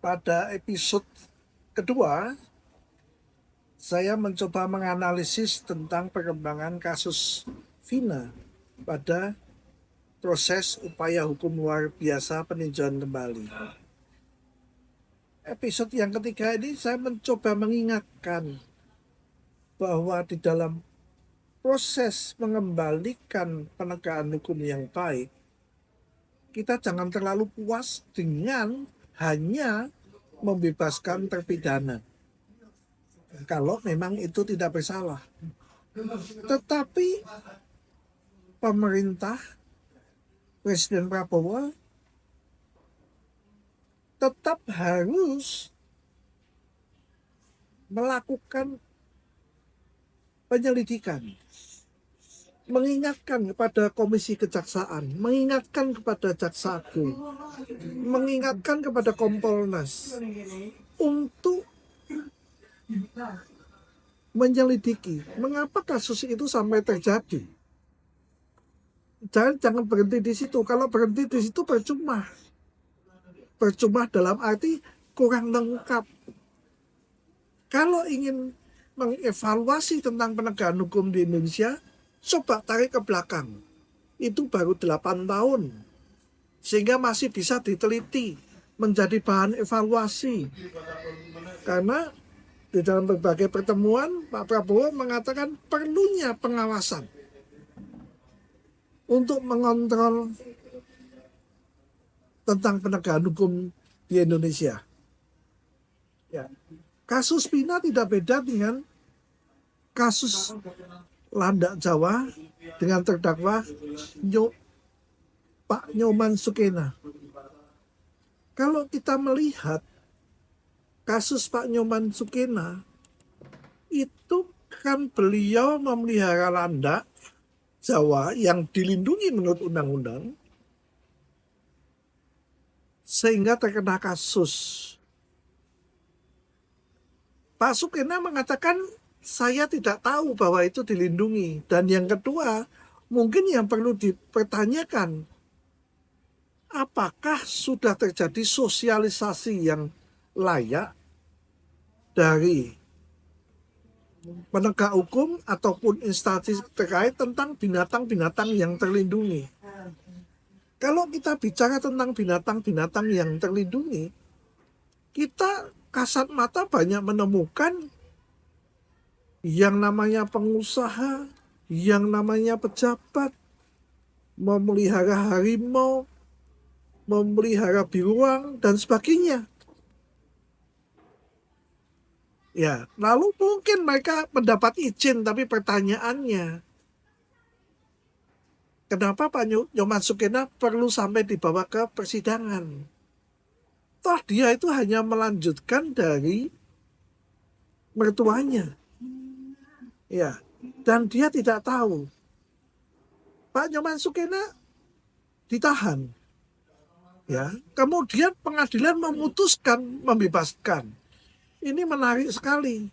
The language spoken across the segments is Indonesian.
Pada episode kedua, saya mencoba menganalisis tentang perkembangan kasus Vina pada proses upaya hukum luar biasa peninjauan kembali. Episode yang ketiga ini saya mencoba mengingatkan bahwa di dalam proses mengembalikan penegakan hukum yang baik, kita jangan terlalu puas dengan hanya membebaskan terpidana kalau memang itu tidak bersalah. Tetapi pemerintah, Presiden Prabowo tetap harus melakukan penyelidikan, mengingatkan kepada Komisi Kejaksaan, mengingatkan kepada Jaksa Agung, mengingatkan kepada Kompolnas untuk menyelidiki mengapa kasus itu sampai terjadi. Jangan berhenti di situ. Kalau berhenti di situ percuma. Percuma dalam arti kurang lengkap. Kalau ingin mengevaluasi tentang penegakan hukum di Indonesia, coba tarik ke belakang. Itu baru 8 tahun. Sehingga masih bisa diteliti, menjadi bahan evaluasi. Karena di dalam berbagai pertemuan, Pak Prabowo mengatakan perlunya pengawasan untuk mengontrol tentang penegakan hukum di Indonesia. Ya. Kasus Vina tidak beda dengan kasus Landak Jawa dengan terdakwa Pak Nyoman Sukena. Kalau kita melihat kasus Pak Nyoman Sukena, itu kan beliau memelihara landak Jawa yang dilindungi menurut undang-undang sehingga terkena kasus. Pak Sukena mengatakan saya tidak tahu bahwa itu dilindungi. Dan yang kedua, mungkin yang perlu dipertanyakan, apakah sudah terjadi sosialisasi yang layak dari penegak hukum ataupun instansi terkait tentang binatang-binatang yang terlindungi. Kalau kita bicara tentang binatang-binatang yang terlindungi, kita kasat mata banyak menemukan yang namanya pengusaha, yang namanya pejabat, memelihara harimau, memelihara beruang, dan sebagainya. Ya, lalu mungkin mereka mendapat izin, tapi pertanyaannya, kenapa Pak Nyoman Sukena perlu sampai dibawa ke persidangan? Toh dia itu hanya melanjutkan dari mertuanya. Ya, dan dia tidak tahu. Pak Nyoman Sukena ditahan. Ya, kemudian pengadilan memutuskan membebaskan. Ini menarik sekali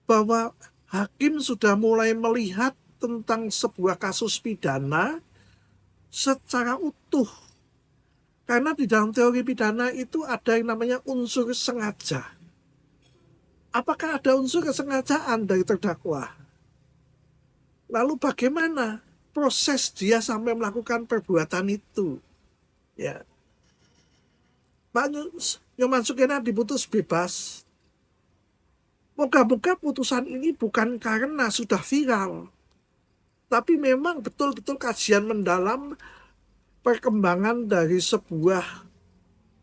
bahwa hakim sudah mulai melihat tentang sebuah kasus pidana secara utuh. Karena di dalam teori pidana itu ada yang namanya unsur sengaja. Apakah ada unsur kesengajaan dari terdakwa? Lalu bagaimana proses dia sampai melakukan perbuatan itu? Ya, Pak Nyoman Sukena diputus bebas. Moga-moga putusan ini bukan karena sudah viral, tapi memang betul-betul kajian mendalam perkembangan dari sebuah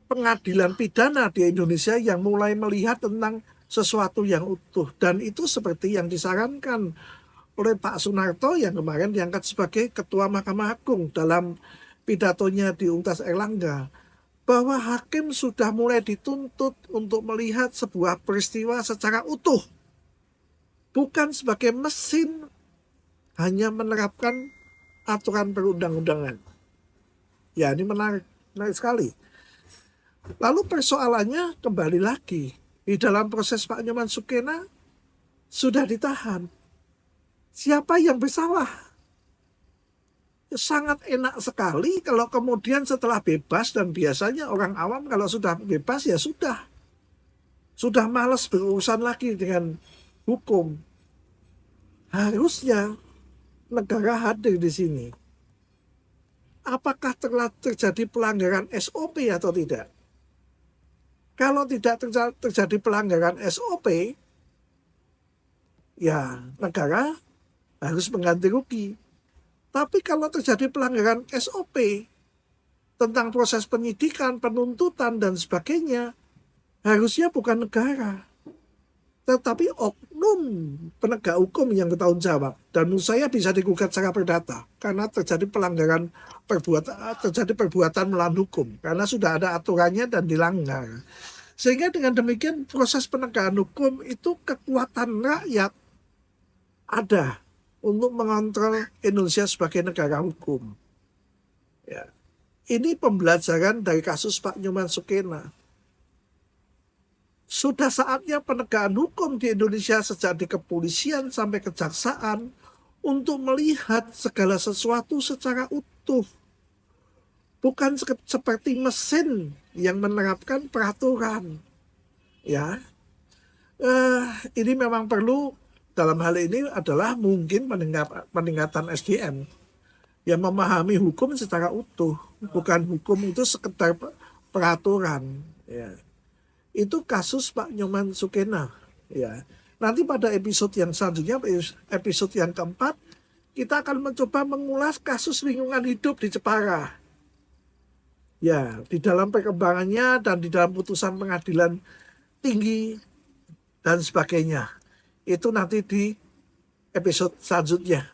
pengadilan pidana di Indonesia yang mulai melihat tentang sesuatu yang utuh. Dan itu seperti yang disarankan oleh Pak Sunarto yang kemarin diangkat sebagai Ketua Mahkamah Agung dalam pidatonya di Untas Erlangga, bahwa hakim sudah mulai dituntut untuk melihat sebuah peristiwa secara utuh, bukan sebagai mesin hanya menerapkan aturan perundang-undangan. Ya, ini menarik sekali. Lalu persoalannya kembali lagi, di dalam proses Pak Nyoman Sukena sudah ditahan. Siapa yang bersalah? sangat enak sekali kalau kemudian setelah bebas, dan biasanya orang awam kalau sudah bebas ya sudah malas berurusan lagi dengan hukum. Harusnya negara hadir di sini. Apakah telah terjadi pelanggaran SOP atau tidak? Kalau tidak terjadi pelanggaran SOP, ya negara harus mengganti rugi. Tapi kalau terjadi pelanggaran SOP tentang proses penyidikan, penuntutan, dan sebagainya, harusnya bukan negara, tetapi oknum penegak hukum yang bertanggung jawab. Dan menurut saya bisa digugat secara perdata karena terjadi pelanggaran terjadi perbuatan melawan hukum karena sudah ada aturannya dan dilanggar. Sehingga dengan demikian proses penegakan hukum itu kekuatan rakyat ada untuk mengontrol Indonesia sebagai negara hukum. Ya. Ini pembelajaran dari kasus Pak Nyoman Sukena. Sudah saatnya penegakan hukum di Indonesia sejak di kepolisian sampai kejaksaan untuk melihat segala sesuatu secara utuh. Bukan seperti mesin yang menerapkan peraturan. Ya, ini memang perlu dalam hal ini adalah mungkin peningkatan SDM yang memahami hukum secara utuh, bukan hukum itu sekedar peraturan. Ya. Itu kasus Pak Nyoman Sukena. Ya. Nanti pada episode yang selanjutnya, episode yang keempat, kita akan mencoba mengulas kasus lingkungan hidup di Jepara. Ya, di dalam perkembangannya dan di dalam putusan pengadilan tinggi dan sebagainya. Itu nanti di episode selanjutnya.